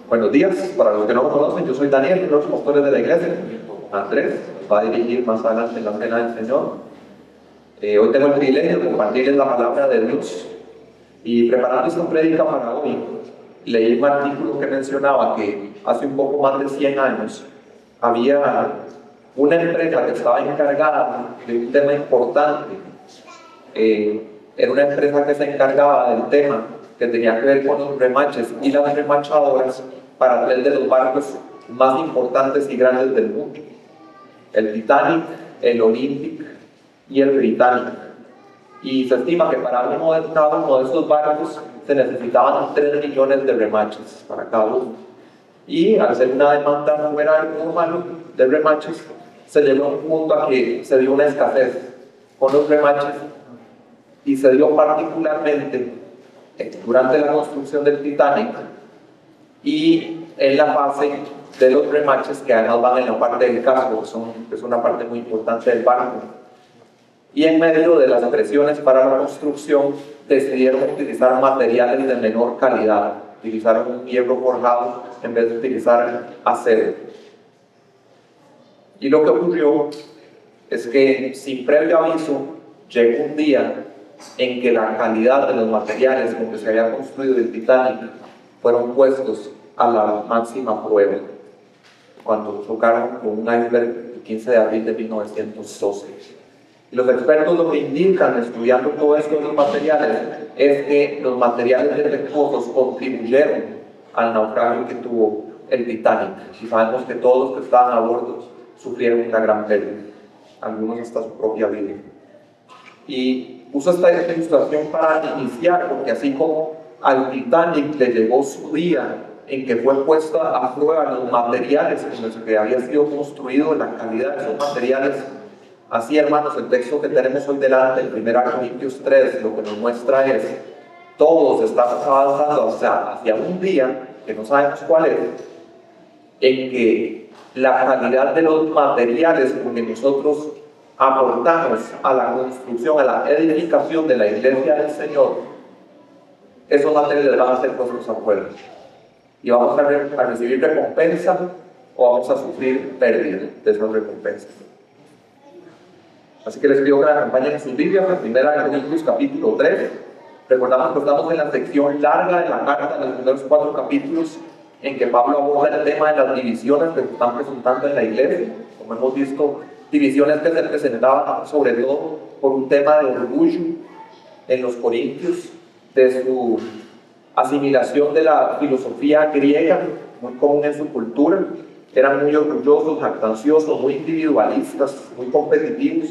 Buenos días, para los que no me conocen, yo soy Daniel, uno de los pastores de la iglesia. Andrés va a dirigir más adelante en la cena del Señor. Hoy tengo el privilegio de compartirles la palabra de Dios. Y preparando esta prédica para hoy, leí un artículo que mencionaba que hace un poco más de 100 años había una empresa que estaba encargada de un tema importante. Era una empresa que se encargaba del tema que tenía que ver con los remaches y las remachadoras para 3 de los barcos más importantes y grandes del mundo: el Titanic, el Olympic y el Britannic. Y se estima que para cada uno de estos barcos se necesitaban 3 millones de remaches para cada uno. Y al ser una demanda normal de remaches, se llegó a un punto a que se dio una escasez con los remaches, y se dio particularmente durante la construcción del Titanic y en la fase de los remaches, que además van en la parte del casco, que es una parte muy importante del barco. Y en medio de las presiones para la construcción, decidieron utilizar materiales de menor calidad. Utilizaron un hierro forjado en vez de utilizar acero. Y lo que ocurrió es que, sin previo aviso, llegó un día en que la calidad de los materiales con que se había construido el Titanic fueron puestos a la máxima prueba cuando chocaron con un iceberg el 15 de abril de 1912. Y los expertos lo que indican, estudiando todo esto de los materiales, es que los materiales defectuosos contribuyeron al naufragio que tuvo el Titanic. Y sabemos que todos los que estaban a bordo sufrieron una gran pérdida, algunos hasta su propia vida. Y uso esta ilustración para iniciar, porque así como al Titanic le llegó su día en que fue puesta a prueba los materiales con los que había sido construido, la calidad de esos materiales, así, hermanos, el texto que tenemos hoy delante, el 1 Corintios 3, lo que nos muestra es: todos estamos avanzando hacia un día, que no sabemos cuál es, en que la calidad de los materiales con que nosotros aportamos a la construcción, a la edificación de la iglesia del Señor, esos materiales van a ser puestos a prueba. Y vamos a recibir recompensa, o vamos a sufrir pérdida de esas recompensas. Así que les pido que la acompañen en sus Biblias, en 1 Corintios capítulo 3. Recordamos que estamos en la sección larga de la carta, en los primeros 4 capítulos, en que Pablo aborda el tema de las divisiones que se están presentando en la iglesia. Como hemos visto, divisiones que se presentaban sobre todo por un tema de orgullo en los corintios, de su asimilación de la filosofía griega, muy común en su cultura. Eran muy orgullosos, jactanciosos, muy individualistas, muy competitivos.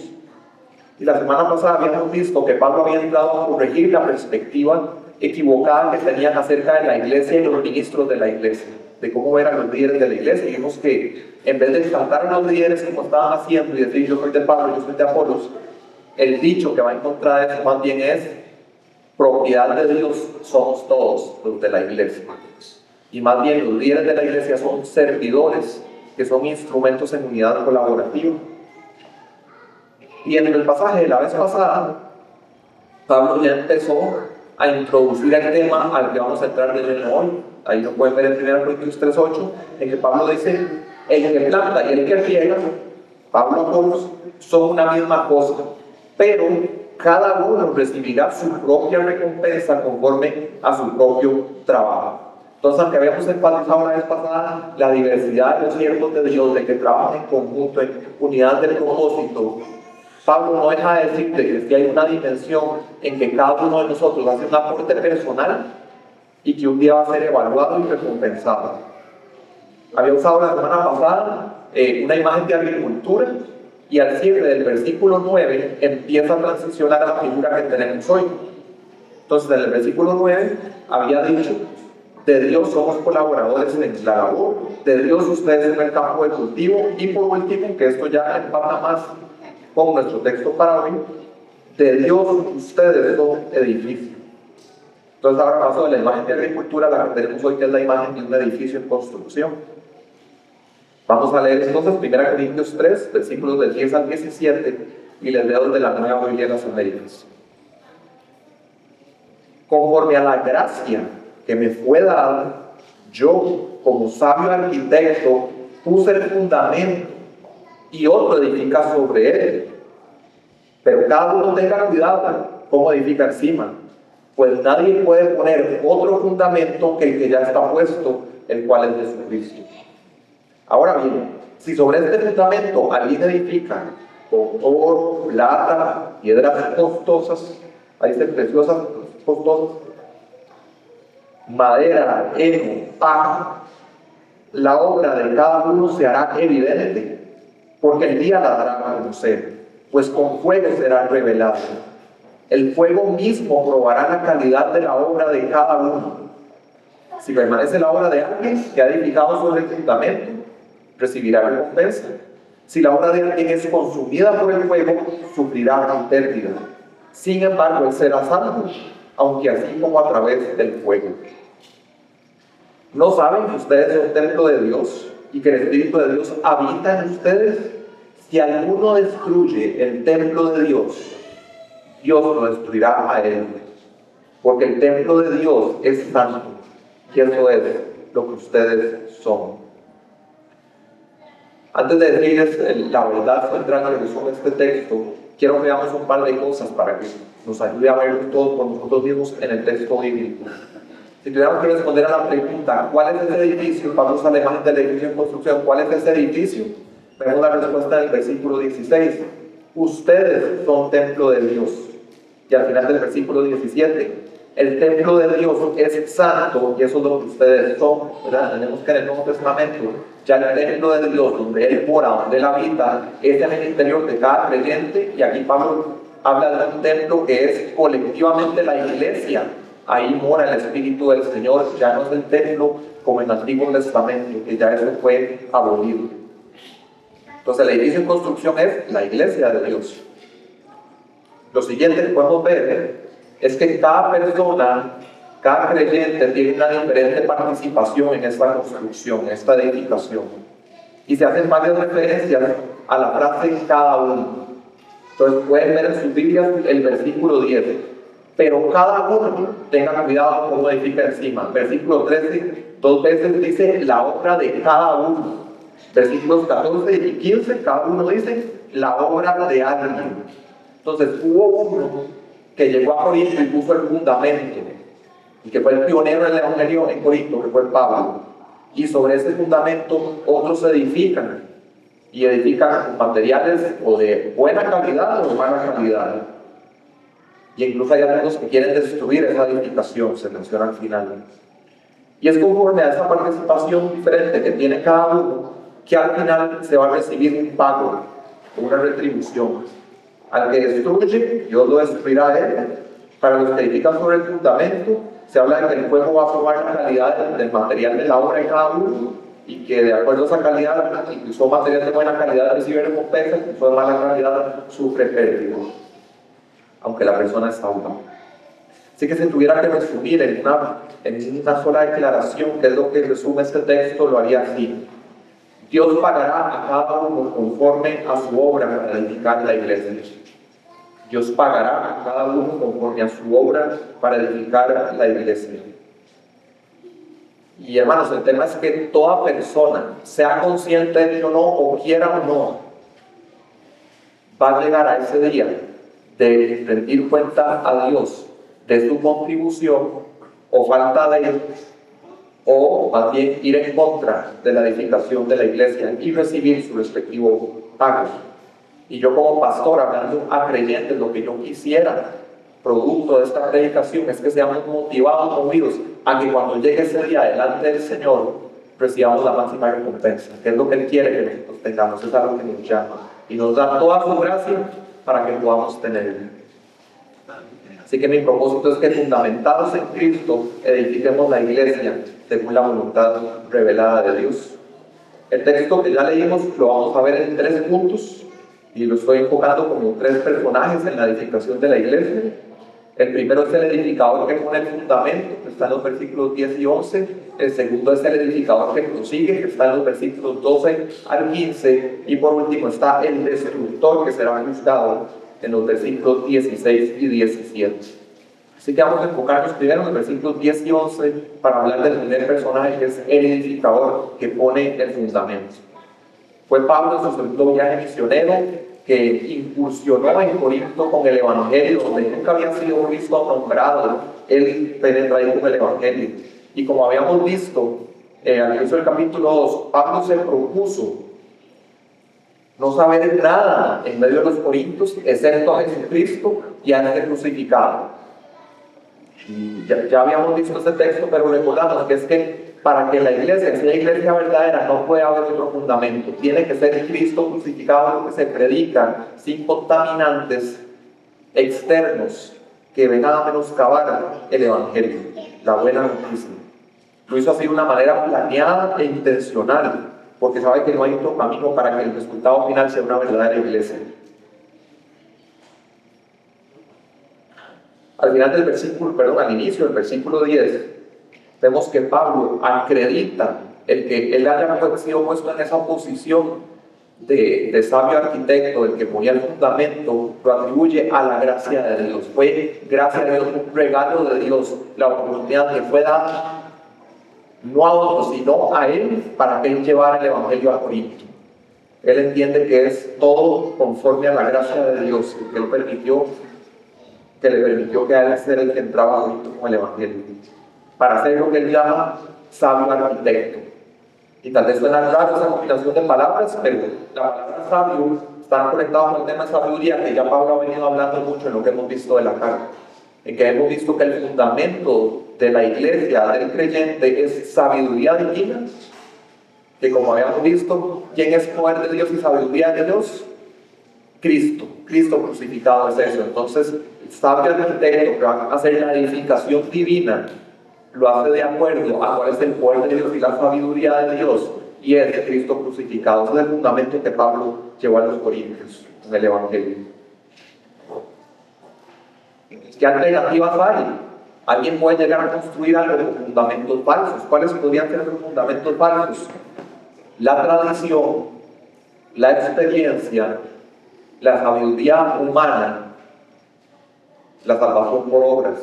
Y la semana pasada habíamos visto que Pablo había entrado a corregir la perspectiva equivocada que tenían acerca de la iglesia y los ministros de la iglesia, de cómo eran los líderes de la iglesia. Y vimos que en vez de exaltar a los líderes como estaban haciendo y decir: yo soy de Pablo, yo soy de Apolos, el dicho que va en contra de eso más bien es: propiedad de Dios somos todos los de la iglesia. Y más bien los líderes de la iglesia son servidores, que son instrumentos en unidad colaborativa. Y en el pasaje de la vez pasada, Pablo ya empezó a introducir el tema al que vamos a entrar de lleno hoy. Ahí lo pueden ver en 1 Corintios 3:8, en que Pablo dice: el que planta y el que riega, Pablo, Apolos, son una misma cosa, pero cada uno recibirá su propia recompensa conforme a su propio trabajo. Entonces, aunque habíamos enfatizado la vez pasada la diversidad de los siervos de Dios, de que trabajan en conjunto, en unidad del propósito, Pablo no deja de decirte que hay una dimensión en que cada uno de nosotros hace un aporte personal y que un día va a ser evaluado y recompensado. Había usado la semana pasada una imagen de agricultura, y al cierre del versículo 9 empieza a transicionar a la figura que tenemos hoy. Entonces, en el versículo 9 había dicho: de Dios somos colaboradores en la labor, de Dios ustedes en el campo de cultivo, y por último, que esto ya empata más con nuestro texto para hoy, de Dios ustedes son edificio. Entonces ahora paso de la imagen de agricultura a la que tenemos hoy, que es la imagen de un edificio en construcción. Vamos a leer entonces 1 Corintios 3, versículos del 10 al 17, y les leo de la Nueva Biblia de las Américas. conforme a la gracia que me fue dada, yo, como sabio arquitecto, puse el fundamento y otro edifica sobre él. Pero cada uno tenga cuidado cómo edifica encima, pues nadie puede poner otro fundamento que el que ya está puesto, el cual es Jesucristo. Ahora bien, si sobre este fundamento alguien edifica con oro, plata, piedras costosas, ahí dice preciosas, costosas, madera, heno, paja, la obra de cada uno se hará evidente, porque el día la dará a conocer, pues con fuego será revelado. El fuego mismo probará la calidad de la obra de cada uno. Si permanece la obra de alguien que ha edificado sobre el fundamento, recibirá recompensa. Si la obra de alguien es consumida por el fuego, sufrirá pérdida. Sin embargo, él será salvo, aunque así como a través del fuego. ¿No saben que ustedes son templo de Dios y que el Espíritu de Dios habita en ustedes? Si alguno destruye el templo de Dios, Dios lo destruirá a él, porque el templo de Dios es santo, y eso es lo que ustedes son. Antes de decirles la verdad central que resume este texto, quiero que veamos un par de cosas para que nos ayude a verlo todo por nosotros mismos en el texto bíblico. Si tuviéramos que responder a la pregunta, ¿cuál es ese edificio? Pablo usa la imagen del edificio en construcción. ¿Cuál es ese edificio? Vemos la respuesta en el versículo 16. Ustedes son templo de Dios. Y al final del versículo 17, el templo de Dios es santo y eso es lo que ustedes son, ¿verdad? Tenemos que en el Nuevo Testamento, ya el templo de Dios, donde Él mora, donde Él habita, es en el interior de cada creyente, y aquí Pablo habla de un templo que es colectivamente la iglesia. Ahí mora el Espíritu del Señor, ya no es el templo como en el Antiguo Testamento, que ya eso fue abolido. Entonces el edificio en construcción es la iglesia de Dios. Lo siguiente que podemos ver es que cada persona, cada creyente tiene una diferente participación en esta construcción, en esta edificación. Y se hacen varias referencias a la frase cada uno. Entonces pueden ver en sus Biblias el versículo 10. Pero cada uno tenga cuidado cómo edifica encima. Versículo 13, 2 veces dice la obra de cada uno. Versículos 14 y 15, cada uno dice la obra de alguien. Entonces hubo uno que llegó a Corinto y puso el fundamento, y que fue el pionero del evangelio en Corinto, que fue Pablo. Y sobre ese fundamento otros edifican, y edifican con materiales o de buena calidad o de mala calidad. Y incluso hay algunos que quieren destruir esa edificación, se menciona al final. Y es conforme a esa participación diferente que tiene cada uno, que al final se va a recibir un pago, una retribución. Al que destruye, Dios lo destruirá a él. Para los que edifican sobre el fundamento, se habla de que el fuego va a probar la calidad del material de la obra de cada uno, y que de acuerdo a esa calidad, incluso material de buena calidad recibe recompensa, incluso de mala calidad sufre pérdida, aunque la persona está viva. Así que si tuviera que resumir en una sola declaración, que es lo que resume este texto, lo haría así: Dios pagará a cada uno conforme a su obra para edificar la iglesia. Dios pagará a cada uno conforme a su obra para edificar la iglesia. Y hermanos, el tema es que toda persona, sea consciente de ello o no, o quiera o no, va a llegar a ese día de rendir cuenta a Dios de su contribución o falta de él, o más bien ir en contra de la edificación de la iglesia y recibir su respectivo pago. Y yo como pastor, hablando a creyentes, lo que yo quisiera, producto de esta predicación, es que seamos motivados, movidos, a que cuando llegue ese día delante del Señor, recibamos la máxima recompensa, que es lo que Él quiere que nosotros tengamos, es algo que nos llama, y nos da toda su gracia para que podamos tenerla. Así que mi propósito es que, fundamentados en Cristo, edifiquemos la iglesia según la voluntad revelada de Dios. El texto que ya leímos lo vamos a ver en 3 puntos, y lo estoy enfocando como 3 personajes en la edificación de la iglesia. El primero es el edificador que pone el fundamento, que está en los versículos 10 y 11. El segundo es el edificador que prosigue, que está en los versículos 12 al 15. Y por último está el destructor, que será juzgado en los versículos 16 y 17. Así que vamos a enfocarnos primero en los versículos 10 y 11 para hablar del primer personaje, que es el edificador que pone el fundamento. Fue Pablo en su segundo viaje misionero que incursionó en Corinto con el Evangelio, donde nunca había sido Cristo nombrado. Él penetra ahí con el Evangelio. Y como habíamos visto al inicio del capítulo 2, Pablo se propuso no saber nada en medio de los corintios, excepto a Jesucristo y a este crucificado. Y ya habíamos visto este texto, pero recordamos que es que para que la iglesia sea iglesia verdadera no puede haber otro fundamento. Tiene que ser Cristo crucificado, lo que se predica, sin contaminantes externos que vengan a menoscabar el Evangelio, la buena noticia. Lo hizo así de una manera planeada e intencional, porque sabe que no hay otro camino para que el resultado final sea una verdadera iglesia. Al final del versículo, al inicio del versículo 10, vemos que Pablo acredita el que él haya sido puesto en esa posición de sabio arquitecto, el que ponía el fundamento, lo atribuye a la gracia de Dios. Fue gracia de Dios, un regalo de Dios, la oportunidad que fue dada no a otros, sino a él, para que él llevara el Evangelio a Corinto. Él entiende que es todo conforme a la gracia de Dios, que le permitió que a él ser el que entraba a Corinto con el Evangelio, para hacer lo que él llama sabio arquitecto. Y tal vez suena raro esa combinación de palabras, pero la palabra sabio está conectada con el tema de sabiduría, que ya Pablo ha venido hablando mucho en lo que hemos visto de la carta, en que hemos visto que el fundamento de la iglesia, del creyente, es sabiduría divina, que como habíamos visto, ¿quién es poder de Dios y sabiduría de Dios? Cristo crucificado es eso. Entonces, el sabio arquitecto que va a hacer la edificación divina, lo hace de acuerdo a cuál es el poder de Dios y la sabiduría de Dios, y es de Cristo crucificado. Ese es el fundamento que Pablo llevó a los corintios en el Evangelio. ¿Qué alternativas hay? Alguien puede llegar a construir algo con fundamentos falsos. ¿Cuáles podrían ser los fundamentos falsos? La tradición, la experiencia, la sabiduría humana, la salvación por obras.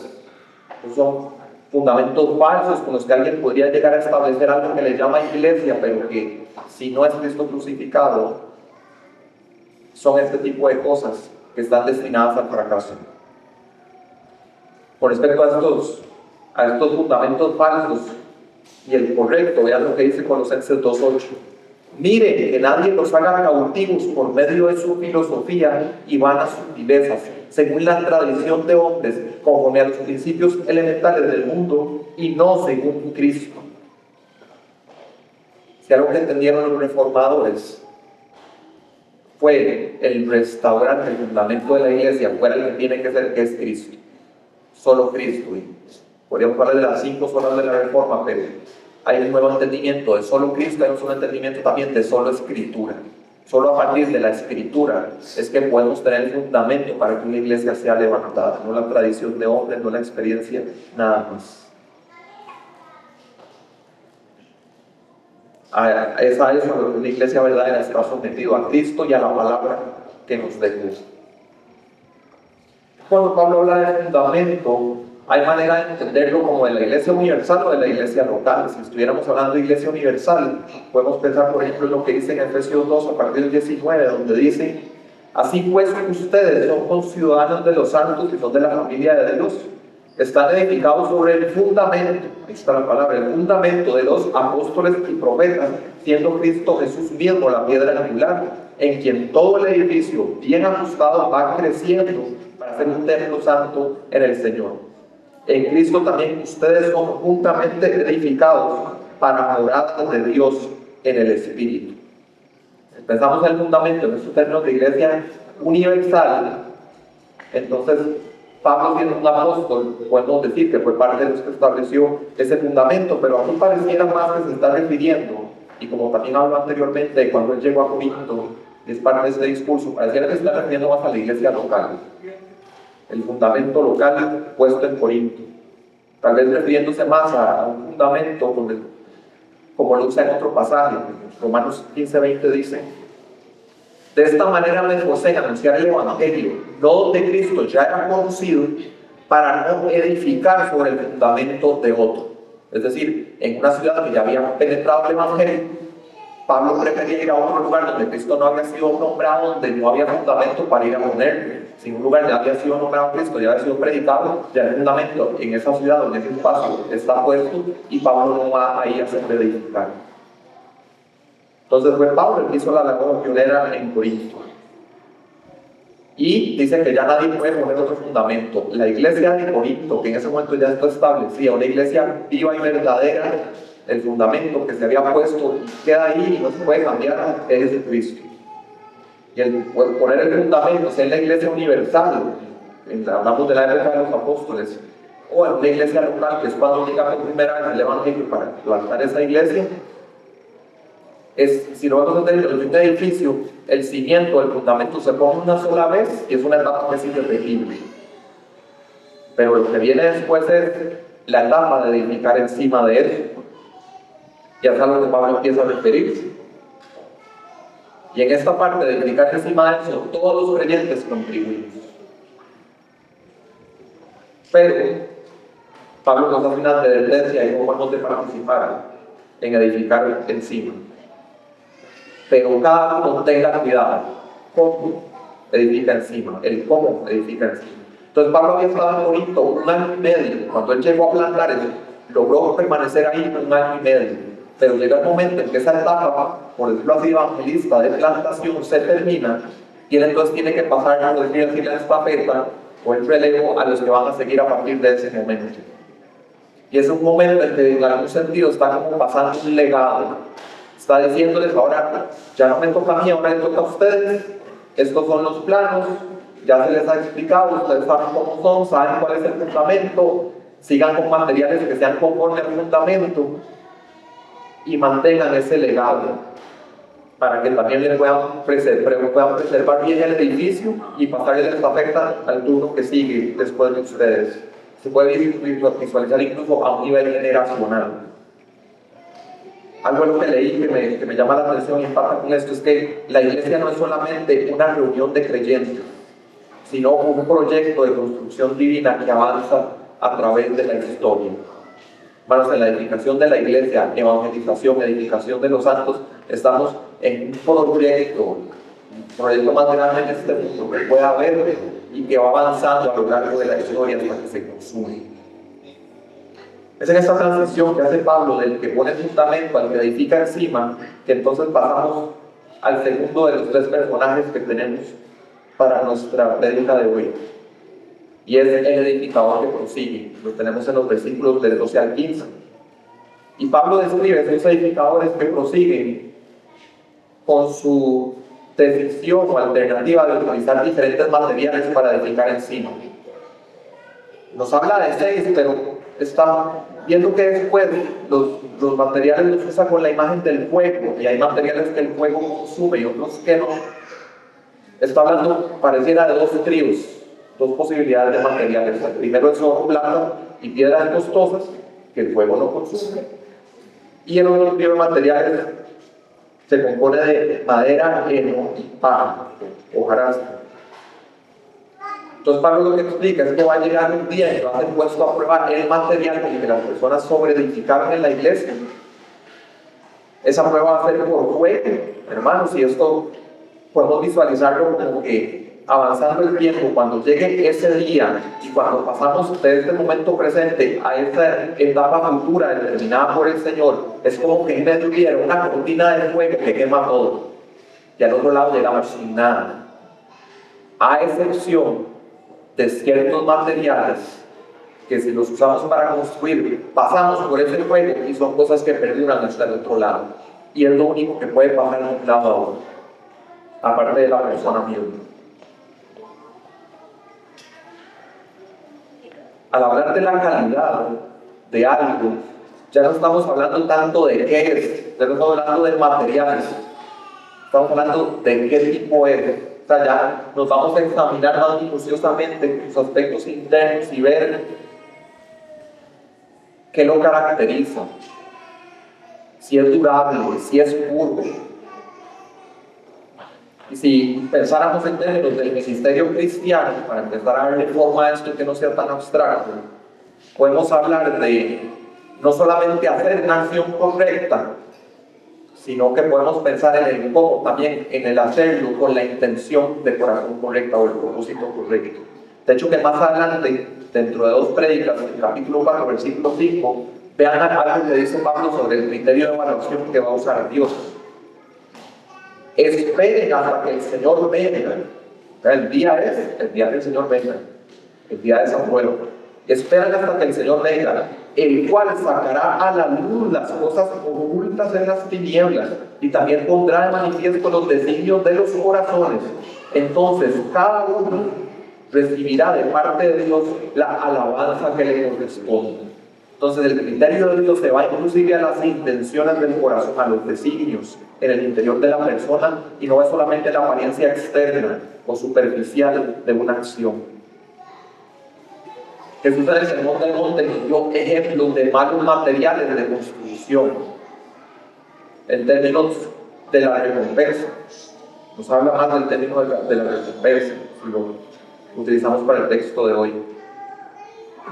Esos son fundamentos falsos con los que alguien podría llegar a establecer algo que le llama iglesia, pero que si no es Cristo crucificado, son este tipo de cosas que están destinadas al fracaso. Con respecto a estos fundamentos falsos y el correcto, vean lo que dice Colosenses 2:8. Miren que nadie los haga cautivos por medio de su filosofía y vanas sutilezas, según la tradición de hombres, conforme a los principios elementales del mundo y no según Cristo. Si algo que entendieron los reformadores fue el restaurar el fundamento de la iglesia, fuera el que tiene que ser, que es Cristo. Solo Cristo. Y podríamos hablar de las 5 zonas de la reforma, pero hay un nuevo entendimiento de solo Cristo, hay un solo entendimiento también de solo Escritura. Solo a partir de la Escritura es que podemos tener el fundamento para que una iglesia sea levantada, no la tradición de hombres, no la experiencia, nada más. Es a eso lo que una iglesia verdadera está sometido, a Cristo y a la palabra que nos dejó. Cuando Pablo habla de fundamento, hay manera de entenderlo como de la iglesia universal o de la iglesia local. Si estuviéramos hablando de iglesia universal, podemos pensar, por ejemplo, en lo que dice en Efesios 2, a partir del 19, donde dice: así pues, ustedes son conciudadanos de los santos y son de la familia de Dios. Están edificados sobre el fundamento, ahí está la palabra, el fundamento de los apóstoles y profetas, siendo Cristo Jesús mismo la piedra angular, en quien todo el edificio, bien ajustado, va creciendo para ser un templo santo en el Señor. En Cristo también ustedes son juntamente edificados para morada de Dios en el Espíritu. Si pensamos en el fundamento en estos términos de iglesia universal, entonces Pablo, siendo un apóstol, podemos decir que fue parte de los que estableció ese fundamento, pero aquí pareciera más que se está refiriendo, y como también habló anteriormente, cuando él llegó a Corinto, es parte de este discurso, pareciera que se está refiriendo más a la iglesia local, el fundamento local puesto en Corinto, tal vez refiriéndose más a un fundamento como lo usa en otro pasaje. Romanos 15:20 dice: de esta manera me esforcé en anunciar el Evangelio, no donde Cristo ya era conocido, para no edificar sobre el fundamento de otro. Es decir, en una ciudad que ya había penetrado el Evangelio, Pablo prefería ir a otro lugar donde Cristo no había sido nombrado, donde no había fundamento para ir a ponerlo. Si en un lugar ya había sido nombrado Cristo, ya había sido predicado, ya el fundamento en esa ciudad, en ese espacio, está puesto y Pablo no va a ir a hacer edificar. Entonces fue Pablo el que hizo la labor pionera en Corinto. Y dice que ya nadie puede poner otro fundamento. La iglesia de Corinto, que en ese momento ya está establecida, una iglesia viva y verdadera, el fundamento que se había puesto queda ahí y no se puede cambiar, es Jesucristo. Y el poner el fundamento, sea en la iglesia universal, hablamos de la época de los apóstoles, o en una iglesia local, que es cuando llega por primera vez el evangelio para plantar esa iglesia, si lo vemos desde un edificio, el cimiento, el fundamento se pone una sola vez y es una etapa que es irrepetible. Pero lo que viene después es la etapa de edificar encima de él. Y es a lo que Pablo empieza a referirse. Y en esta parte de edificar encima de eso, todos los creyentes contribuimos. Pero Pablo nos hace una advertencia y cómo hemos de participar en edificar encima. Pero cada uno tenga cuidado cómo edifica encima, el cómo edifica encima. Entonces Pablo había estado en Corinto 1 año y medio. Cuando él llegó a plantar, él logró permanecer ahí 1 año y medio. Pero llega el momento en que esa etapa, por decirlo así, evangelista de plantación se termina y él entonces tiene que pasar, por decirlo así, la estafeta o el relevo a los que van a seguir a partir de ese momento. Y es un momento en que en algún sentido está como pasando un legado. Está diciéndoles ahora, ya no me toca a mí, ahora les toca a ustedes. Estos son los planos, ya se les ha explicado, ustedes saben cómo son, saben cuál es el fundamento, sigan con materiales que sean conforme al fundamento y mantengan ese legado para que también les puedan preservar bien el edificio y pasarle la estafeta al turno que sigue después de ustedes. Se puede visualizar incluso a un nivel generacional. Algo de lo que leí que me llama la atención y impacta con esto es que la iglesia no es solamente una reunión de creyentes, sino un proyecto de construcción divina que avanza a través de la historia. Hermanos, en la edificación de la iglesia, evangelización, edificación de los santos, estamos en un proyecto más grande en este mundo que pueda haber y que va avanzando a lo largo de la historia hasta que se consume. Es en esta transición que hace Pablo del que pone el fundamento al que edifica encima, que entonces pasamos al segundo de los 3 personajes que tenemos para nuestra prédica de hoy. Y es el edificador que prosigue. Lo tenemos en los versículos del 12 al 15. Y Pablo describe esos edificadores que prosiguen con su decisión o alternativa de utilizar diferentes materiales para edificar encima. Nos habla de 6, pero está viendo que después los materiales los usa con la imagen del fuego, y hay materiales que el fuego consume y otros que no. Está hablando, pareciera, de 2 tríos, 2 posibilidades de materiales. El primero es oro, plata y piedras costosas que el fuego no consume. Y el otro trío de materiales se compone de madera, heno y paja, hojarasca. Entonces Pablo lo que explica es que va a llegar un día y va a ser puesto a prueba el material con que las personas sobreedificaron en la iglesia. Esa prueba va a ser por fuego, hermanos, y esto podemos visualizarlo como que avanzando el tiempo, cuando llegue ese día y cuando pasamos de este momento presente a esta etapa futura determinada por el Señor, es como que en medio hubiera una cortina de fuego que quema todo y al otro lado llegamos sin nada, a excepción de ciertos materiales que si los usamos para construir, pasamos por ese fuego y son cosas que perduran hasta el otro lado, y es lo único que puede pasar de un lado a otro, aparte de la persona misma. Al hablar de la calidad de algo, ya no estamos hablando tanto de qué es, ya no estamos hablando de materiales, estamos hablando de qué tipo es. O sea, ya nos vamos a examinar más minuciosamente sus aspectos internos y ver qué lo caracteriza, si es durable, si es puro. Y si pensáramos en términos del ministerio cristiano, para empezar a darle forma a esto que no sea tan abstracto, podemos hablar de no solamente hacer una acción correcta, sino que podemos pensar en el cómo, también en el hacerlo con la intención de corazón correcta o el propósito correcto. De hecho, que más adelante, dentro de 2 prédicas, en el capítulo 4, versículo 5, vean algo que dice Pablo sobre el criterio de evaluación que va a usar Dios. Esperen hasta que el Señor venga. El día es el día que el Señor venga, el día de esa prueba. Esperan hasta que el Señor venga, el cual sacará a la luz las cosas ocultas en las tinieblas y también pondrá de manifiesto los designios de los corazones. Entonces cada uno recibirá de parte de Dios la alabanza que le corresponde. Entonces el criterio de Dios se va inclusive a las intenciones del corazón, a los designios en el interior de la persona, y no es solamente la apariencia externa o superficial de una acción. Jesús en el Sermón del Monte dio ejemplos de malos materiales de construcción en términos de la recompensa. Nos habla más del término de la recompensa, si lo utilizamos para el texto de hoy.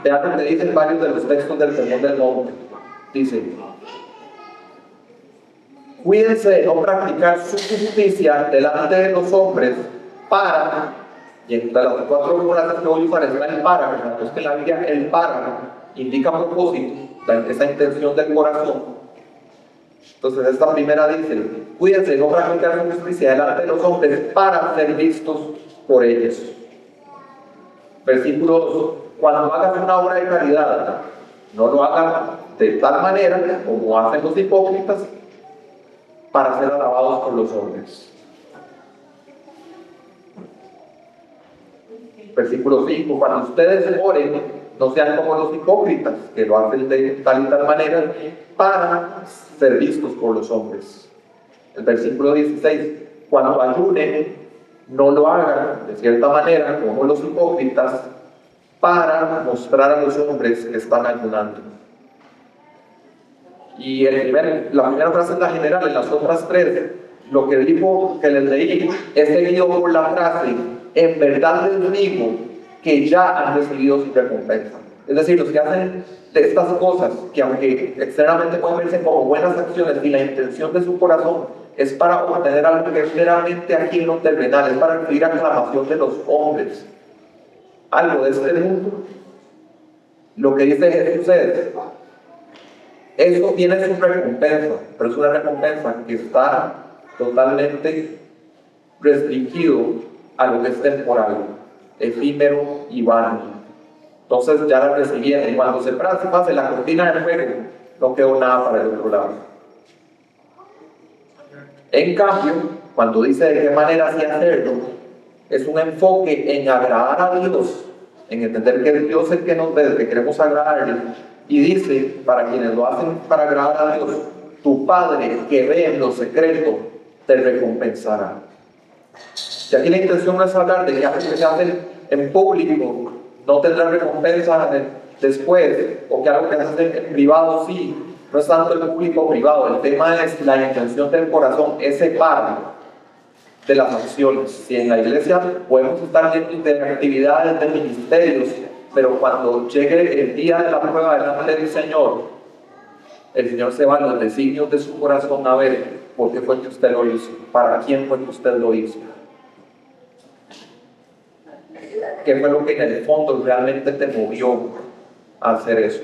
Vean lo que dicen varios de los textos del Sermón del Monte. Dice: cuídense de no practicar su justicia delante de los hombres para, y entre las 4 frases que voy a usar está el para, es que en la Biblia el para indica propósito, esa intención del corazón. Entonces esta primera dice: cuídense de no practicar su justicia delante de los hombres para ser vistos por ellos. Versículo 2: cuando hagas una obra de caridad, no lo hagas de tal manera como hacen los hipócritas para ser alabados por los hombres. Versículo 5: cuando ustedes oren, no sean como los hipócritas, que lo hacen de tal y tal manera para ser vistos por los hombres. El versículo 16: cuando ayunen, no lo hagan de cierta manera como los hipócritas para mostrar a los hombres que están ayunando. Y la primera frase es la general. En las otras 3, lo que dijo, que les leí, es seguido por la frase: en verdad les digo que ya han recibido su recompensa. Es decir, los que hacen de estas cosas, que aunque externamente pueden verse como buenas acciones, y la intención de su corazón es para obtener algo que es meramente aquí en lo terrenal, es para recibir aclamación de los hombres, algo de este mundo, lo que dice Jesús es: eso tiene su recompensa, pero es una recompensa que está totalmente restringido a lo que es temporal, efímero y vano. Entonces ya la recibieron, y cuando se pase la cortina de fuego, no quedó nada para el otro lado. En cambio, cuando dice de qué manera así hacerlo, es un enfoque en agradar a Dios, en entender que Dios es el que nos ve, que queremos agradarle. Y dice, para quienes lo hacen para agradar a Dios: tu Padre que ve en lo secreto te recompensará. Y aquí la intención no es hablar de que algo que se hace en público no tendrá recompensa después, o que algo que se hace en privado sí. No es tanto el público o privado, el tema es la intención del corazón, ese par de las acciones. Si en la iglesia podemos estar llenos de actividades, de ministerios, pero cuando llegue el día de la prueba delante del Señor, el Señor se va a los designios de su corazón a ver por qué fue que usted lo hizo, para quién fue que usted lo hizo, qué fue lo que en el fondo realmente te movió a hacer eso.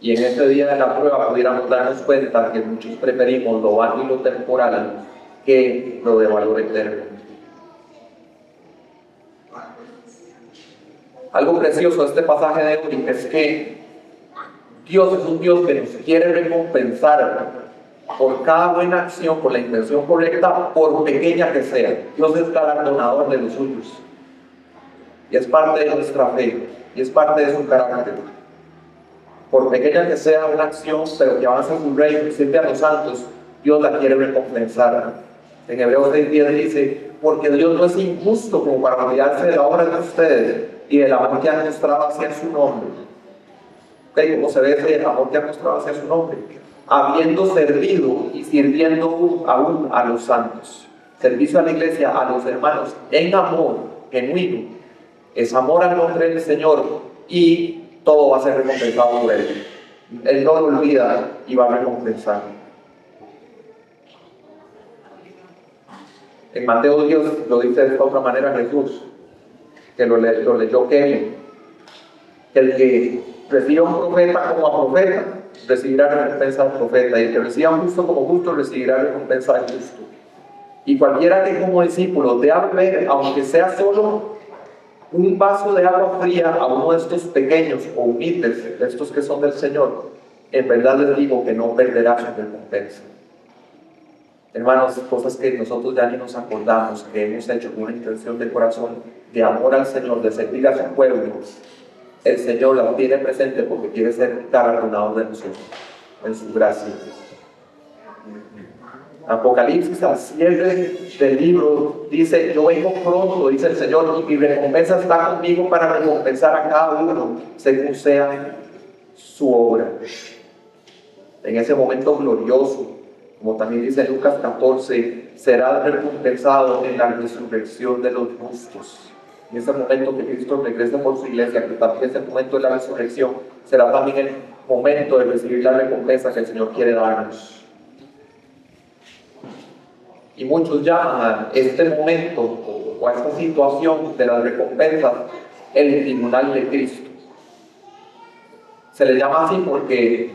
Y en este día de la prueba pudiéramos darnos cuenta que muchos preferimos lo vano y lo temporal que lo de valor eterno. Algo precioso de este pasaje de hoy es que Dios es un Dios que nos quiere recompensar por cada buena acción, por la intención correcta, por pequeña que sea. Dios es galardonador de los suyos. Y es parte de nuestra fe, y es parte de su carácter. Por pequeña que sea una acción, pero que avance en su reino y sirve a los santos, Dios la quiere recompensar. En Hebreos 6:10 dice: porque Dios no es injusto como para olvidarse de la obra de ustedes y del amor que han mostrado hacia su nombre. ¿Cómo se ve ese amor que han mostrado hacia su nombre? habiendo servido y sirviendo aún a los santos. Servicio a la iglesia, a los hermanos, en amor genuino. Es amor al nombre del Señor y todo va a ser recompensado por Él. Él no lo olvida y va a recompensar. En Mateo 10 lo dice de esta otra manera Jesús, que lo leyó Kevin. El que reciba un profeta como a profeta, recibirá recompensa de profeta, y el que reciba un justo como justo, recibirá recompensa de justo. Y cualquiera que como discípulo dé a beber, aunque sea solo un vaso de agua fría a uno de estos pequeños o humildes, de estos que son del Señor, en verdad les digo que no perderá su recompensa. Hermanos, cosas que nosotros ya ni nos acordamos, que hemos hecho con una intención de corazón, de amor al Señor, de servir a su pueblo, el Señor la tiene presente porque quiere ser galardonado de nosotros, en su gracia. Apocalipsis, al cierre del libro, dice: yo vengo pronto, dice el Señor, y mi recompensa está conmigo para recompensar a cada uno según sea su obra. En ese momento glorioso, como también dice Lucas 14, será recompensado en la resurrección de los justos. En ese momento que Cristo regrese por su iglesia, que también es el momento de la resurrección, será también el momento de recibir la recompensa que el Señor quiere darnos. Y muchos llaman a este momento o a esta situación de las recompensas el tribunal de Cristo. Se le llama así porque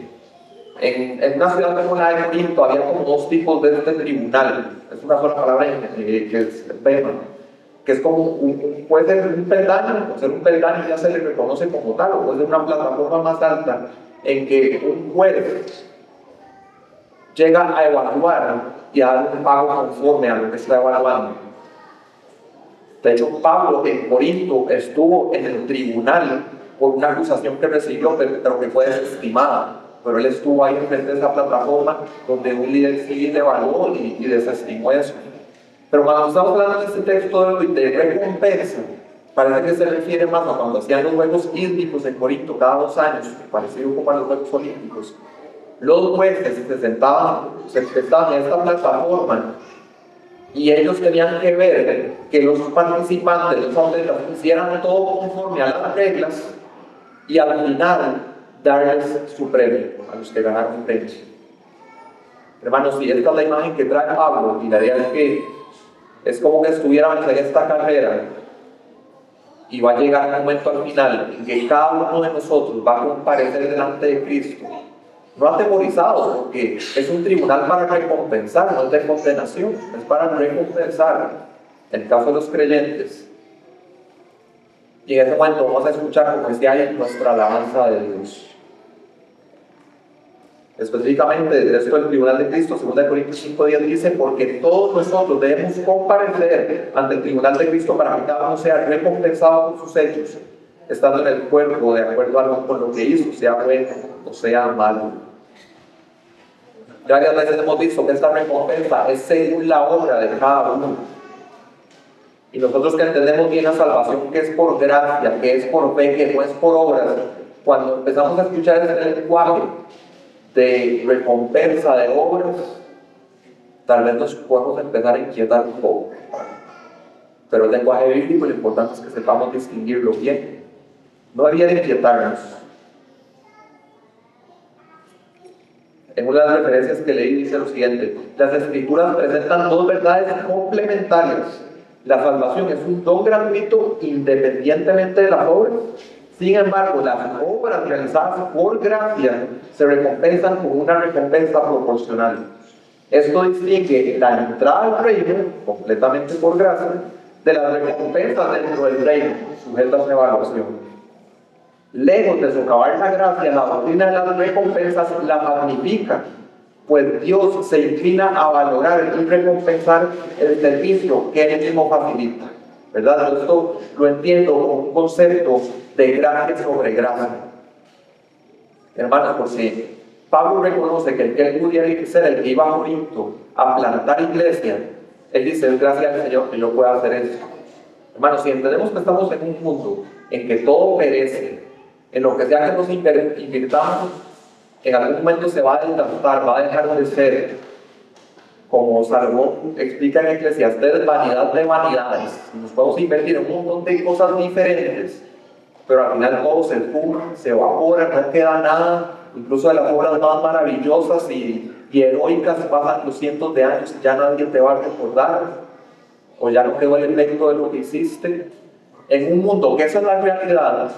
en una ciudad como la de Corinto había como dos tipos de este tribunal. Es una sola palabra que es bema, que es como puede ser un peldaño, o ser un peldaño ya se le reconoce como tal, o puede ser una plataforma más alta en que un juez llega a evaluar y a dar un pago conforme a lo que está evaluando. De hecho, Pablo en Corinto estuvo en el tribunal por una acusación que recibió, pero que fue desestimada. Pero él estuvo ahí frente a esa plataforma donde un líder civil evaluó y desestimó eso. Pero cuando estamos hablando de este texto de recompensa, parece que se refiere más a cuando hacían los Juegos Hídricos en Corinto cada 2 años, parecido como a los Juegos Olímpicos. Los jueces se sentaban en esta plataforma y ellos tenían que ver que los participantes, los atletas, hicieran todo conforme a las reglas y al final darles su premio a los que ganaron un premio. Hermanos, si esta es la imagen que trae Pablo, y la idea es que es como que estuviéramos en esta carrera y va a llegar un momento al final en que cada uno de nosotros va a comparecer delante de Cristo. No atemorizados, porque es un tribunal para recompensar, no es de condenación, es para recompensar, en el caso de los creyentes. Y en ese momento vamos a escuchar, como decía ahí, nuestra alabanza de Dios. Específicamente, de esto del tribunal de Cristo, 2 Corintios 5:10 dice: porque todos nosotros debemos comparecer ante el tribunal de Cristo para que cada uno sea recompensado por sus hechos, estando en el cuerpo de acuerdo con lo que hizo, sea bueno o sea malo. Varias veces hemos visto que esta recompensa es según la obra de cada uno. Y nosotros que entendemos bien la salvación, que es por gracia, que es por fe, que no es por obras, cuando empezamos a escuchar este lenguaje de recompensa de obras, tal vez nos podemos empezar a inquietar un poco. Pero el lenguaje bíblico, lo importante es que sepamos distinguirlo bien. No había de inquietarnos. En una de las referencias que leí dice lo siguiente: las Escrituras presentan dos verdades complementarias. La salvación es un don gratuito independientemente de las obras. Sin embargo, las obras realizadas por gracia se recompensan con una recompensa proporcional. Esto distingue la entrada al reino, completamente por gracia, de las recompensas dentro del reino, sujetas a evaluación. Lejos de socavar la gracia, la doctrina de las recompensas la magnifica, pues Dios se inclina a valorar y recompensar el servicio que Él mismo facilita. ¿Verdad? Esto lo entiendo como un concepto de gracia sobre gracia. Hermanos, porque Pablo reconoce que el que él pudiera ser el que iba a Corinto a plantar iglesia, él dice: es gracia al Señor que yo pueda hacer eso. Hermanos, si entendemos que estamos en un mundo en que todo perece, en lo que sea que nos invirtamos, en algún momento se va a desgastar, va a dejar de ser, como Salomón explica en Eclesiastés, vanidad de vanidades. Nos podemos invertir en un montón de cosas diferentes, pero al final todo se fuma, se evapora, no queda nada. Incluso de las obras más maravillosas y heroicas pasan los cientos de años y ya nadie te va a recordar, o ya no quedó el efecto de lo que hiciste. En un mundo que esa es la realidad,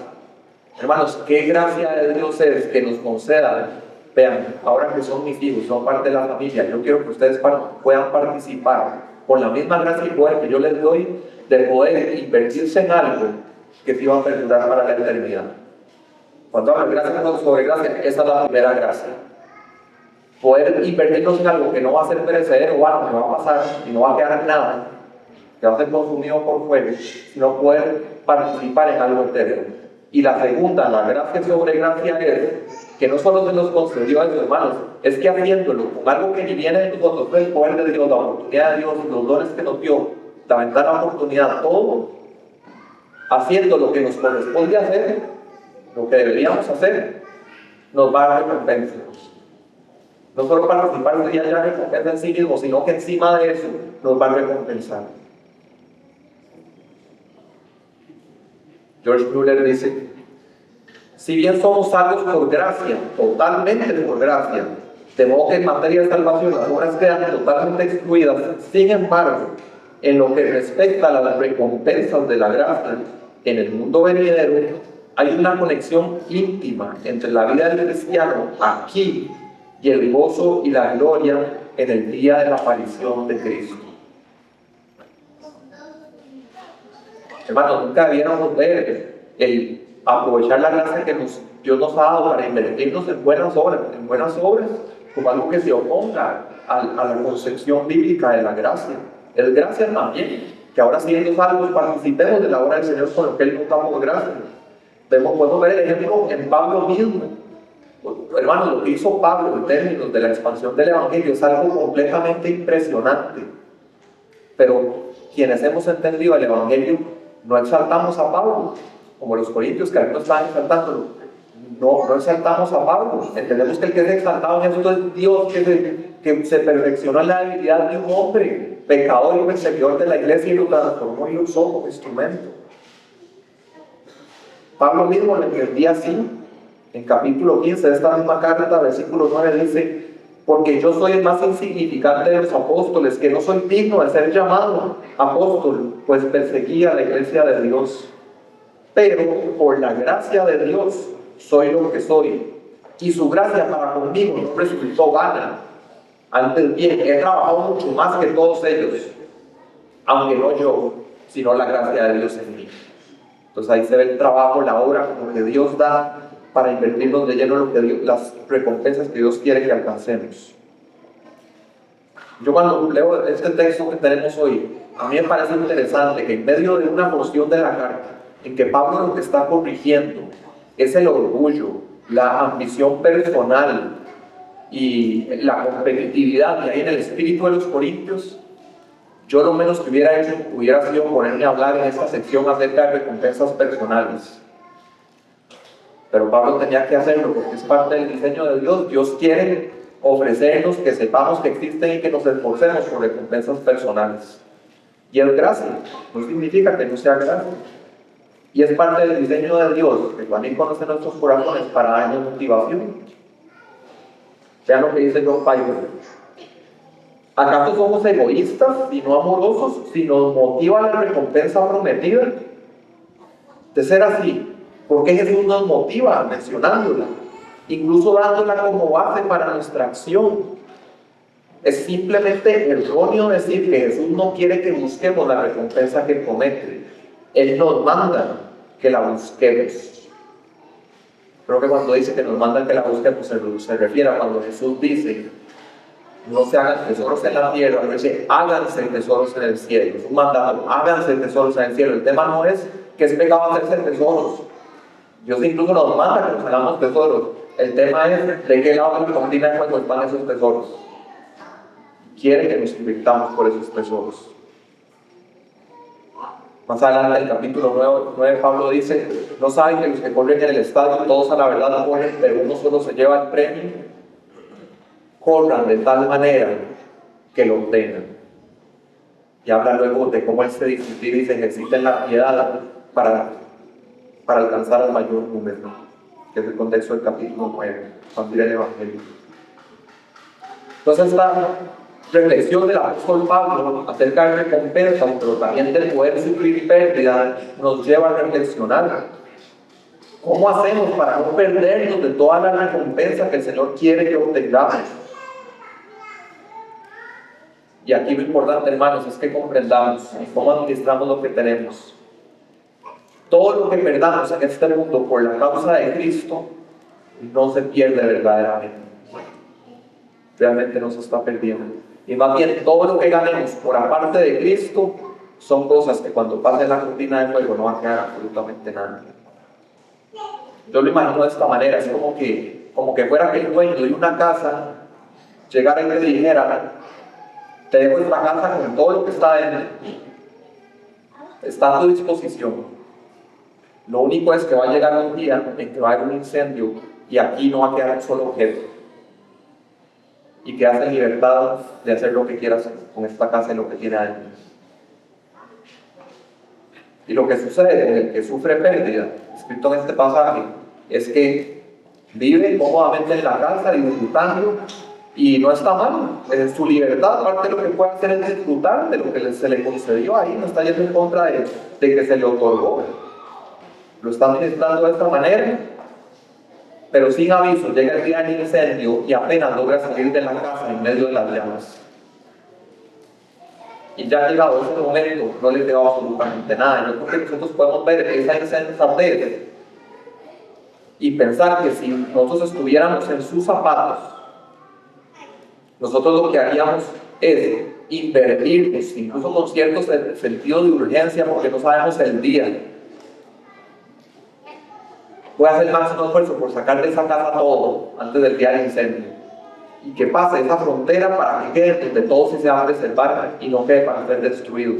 hermanos, qué gracia de Dios es que nos conceda. Vean, ahora que son mis hijos, son parte de la familia, yo quiero que ustedes puedan participar con la misma gracia y poder que yo les doy, de poder invertirse en algo que se iba a perdurar para la eternidad. Cuando hablo de gracia sobre gracia, esa es la primera gracia. Poder invertirnos en algo que no va a ser perecedero, bueno, que va a pasar y no va a quedar nada, que va a ser consumido por fuego, sino poder participar en algo eterno. Y la segunda, la gracia sobre gracia, es que no solo se nos concedió a sus hermanos, es que haciéndolo con algo que ni viene de nosotros, el poder de Dios, la oportunidad de Dios, los dones que nos dio, la ventana de oportunidad, todo, haciendo lo que nos corresponde hacer, lo que deberíamos hacer, nos va a dar recompensa. No solo participar de ya recompensa en sí mismo, sino que encima de eso nos va a recompensar. George Mueller dice: si bien somos salvos por gracia, totalmente por gracia, de modo que en materia de salvación las obras quedan totalmente excluidas, sin embargo, en lo que respecta a las recompensas de la gracia en el mundo venidero, hay una conexión íntima entre la vida del cristiano aquí y el gozo y la gloria en el día de la aparición de Cristo. Hermanos, nunca debiéramos ver el aprovechar la gracia que Dios nos ha dado para invertirnos en buenas obras como algo que se oponga a la concepción bíblica de la gracia. Es gracia también, que ahora siendo salvos participemos de la obra del Señor con lo que Él nos da por gracia. Podemos ver el ejemplo en Pablo mismo. Hermanos, lo que hizo Pablo en términos de la expansión del Evangelio es algo completamente impresionante. Pero quienes hemos entendido el Evangelio no exaltamos a Pablo, como los corintios que algunos estaban exaltándolo. No exaltamos a Pablo. Entendemos que el que es exaltado en esto es Dios, que se perfeccionó en la debilidad de un hombre, pecador y perseguidor de la iglesia, y lo transformó y lo usó como instrumento. Pablo mismo lo entendía así. En capítulo 15 de esta misma carta, versículo 9, dice: porque yo soy el más insignificante de los apóstoles, que no soy digno de ser llamado apóstol, pues perseguía a la iglesia de Dios. Pero por la gracia de Dios soy lo que soy, y su gracia para conmigo no resultó vana. Antes bien, he trabajado mucho más que todos ellos, aunque no yo, sino la gracia de Dios en mí. Entonces ahí se ve el trabajo, la obra, como que Dios da para invertirnos de lleno en lo que las recompensas que Dios quiere que alcancemos. Yo cuando leo este texto que tenemos hoy, a mí me parece interesante que en medio de una porción de la carta, en que Pablo lo que está corrigiendo es el orgullo, la ambición personal y la competitividad que hay en el espíritu de los corintios, yo lo menos que hubiera hecho hubiera sido ponerme a hablar en esta sección acerca de recompensas personales. Pero Pablo tenía que hacerlo porque es parte del diseño de Dios. Dios quiere ofrecernos que sepamos que existen y que nos esforcemos por recompensas personales. Y es gracia, no significa que no sea gracia. Y es parte del diseño de Dios, que también conoce nuestros corazones para darnos motivación. Vean lo que dice John Piper. ¿Acaso somos egoístas y no amorosos si nos motiva la recompensa prometida? De ser así, ¿por qué Jesús nos motiva mencionándola? Incluso dándola como base para nuestra acción. Es simplemente erróneo decir que Jesús no quiere que busquemos la recompensa que promete. Él nos manda que la busquemos. Creo que cuando dice que nos manda que la busquemos se refiere a cuando Jesús dice: no se hagan tesoros en la tierra, pero dice: háganse tesoros en el cielo. Es un mandato: háganse tesoros en el cielo. El tema no es que es pecado hacerse tesoros. Dios incluso nos manda que nos hagamos tesoros. El tema es de qué lado de la cortina cuando están esos tesoros. Quiere que nos invirtamos por esos tesoros. Más adelante, en el capítulo 9, Pablo dice: ¿no saben que los que corren en el estadio, todos a la verdad corren, pero uno solo se lleva el premio? Corran de tal manera que lo obtengan. Y habla luego de cómo él se disciplina y se ejercita en la piedad para alcanzar al mayor número, que es el contexto del capítulo 9, cuando el Evangelio. Entonces, esta reflexión del apóstol Pablo acerca de recompensas, pero también del poder sufrir pérdida, nos lleva a reflexionar. ¿Cómo hacemos para no perdernos de toda la recompensa que el Señor quiere que obtengamos? Y aquí lo importante, hermanos, es que comprendamos cómo administramos lo que tenemos. Todo lo que perdamos en este mundo por la causa de Cristo no se pierde verdaderamente. Realmente no se está perdiendo. Y más bien, todo lo que ganemos por aparte de Cristo son cosas que cuando pase la cortina de fuego no va a quedar absolutamente nada. Yo lo imagino de esta manera: es como que fuera que el dueño de una casa llegara y le dijera: te dejo esta casa con todo lo que está dentro, está a tu disposición. Lo único es que va a llegar un día en que va a haber un incendio y aquí no va a quedar un solo objeto. Y quedas en libertad de hacer lo que quieras con esta casa y lo que tiene adentro. Y lo que sucede con el que sufre pérdida, escrito en este pasaje, es que vive cómodamente en la casa y disfrutando, y no está mal, es su libertad. Aparte, lo que puede hacer es disfrutar de lo que se le concedió ahí, no está yendo en contra de que se le otorgó. Lo está administrando de esta manera, pero sin aviso llega el día del incendio y apenas logra salir de la casa en medio de las llamas. Y ya llegado ese momento, no le quedó absolutamente nada. Yo creo que nosotros podemos ver esa insensatez y pensar que si nosotros estuviéramos en sus zapatos, nosotros lo que haríamos es invertirnos, incluso con cierto sentido de urgencia, porque no sabemos el día. Voy a hacer el máximo esfuerzo por sacar de esa casa todo antes del día del incendio, y que pase esa frontera para que quede donde todo se va a preservar y no quede para ser destruido.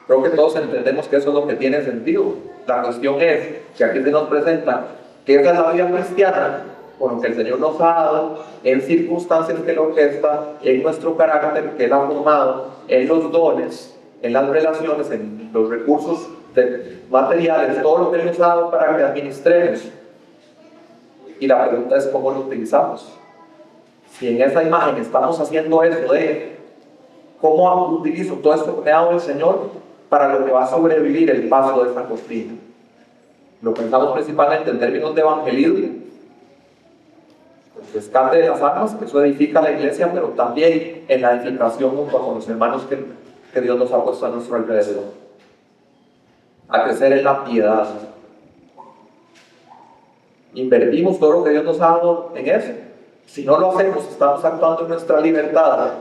Creo que todos entendemos que eso es lo que tiene sentido. La cuestión es que aquí se nos presenta que esa es la vida cristiana, con lo que el Señor nos ha dado, en circunstancias que lo orquesta, en nuestro carácter que Él ha formado, en los dones, en las relaciones, en los recursos materiales, todo lo que Él nos ha dado para que administremos. Y la pregunta es cómo lo utilizamos. Si en esa imagen estamos haciendo eso de cómo utilizo todo esto que me ha dado el Señor para lo que va a sobrevivir el paso de esa cortina. Lo pensamos principalmente en términos de evangelismo, el rescate de las almas, que eso edifica la iglesia, pero también en la edificación junto con los hermanos que Dios nos ha puesto a nuestro alrededor. A crecer en la piedad. Invertimos todo lo que Dios nos ha dado en eso. Si no lo hacemos, estamos actuando en nuestra libertad,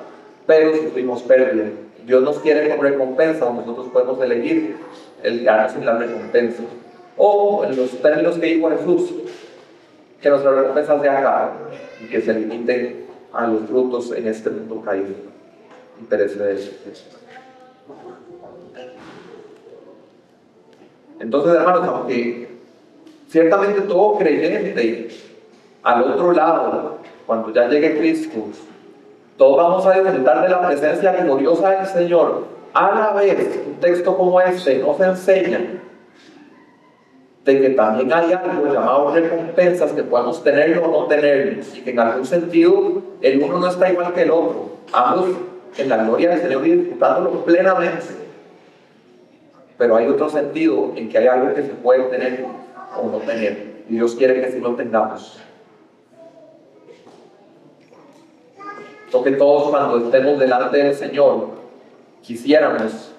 pero sufrimos pérdida. Dios nos quiere con recompensa, nosotros podemos elegir el ganar sin la recompensa. O en los términos que dijo Jesús, que nuestra recompensa sea cara y que se limite a los frutos en este mundo caído y perecedero. Entonces, hermanos, aunque ciertamente todo creyente al otro lado, cuando ya llegue Cristo, todos vamos a disfrutar de la presencia gloriosa del Señor. A la vez, un texto como este nos enseña de que también hay algo llamado recompensas que podemos tenerlo o no tenerlo, y que en algún sentido el uno no está igual que el otro, ambos en la gloria del Señor y disfrutándolo plenamente. Pero hay otro sentido en que hay algo que se puede tener o no tener, y Dios quiere que sí lo tengamos. Que todos, cuando estemos delante del Señor, quisiéramos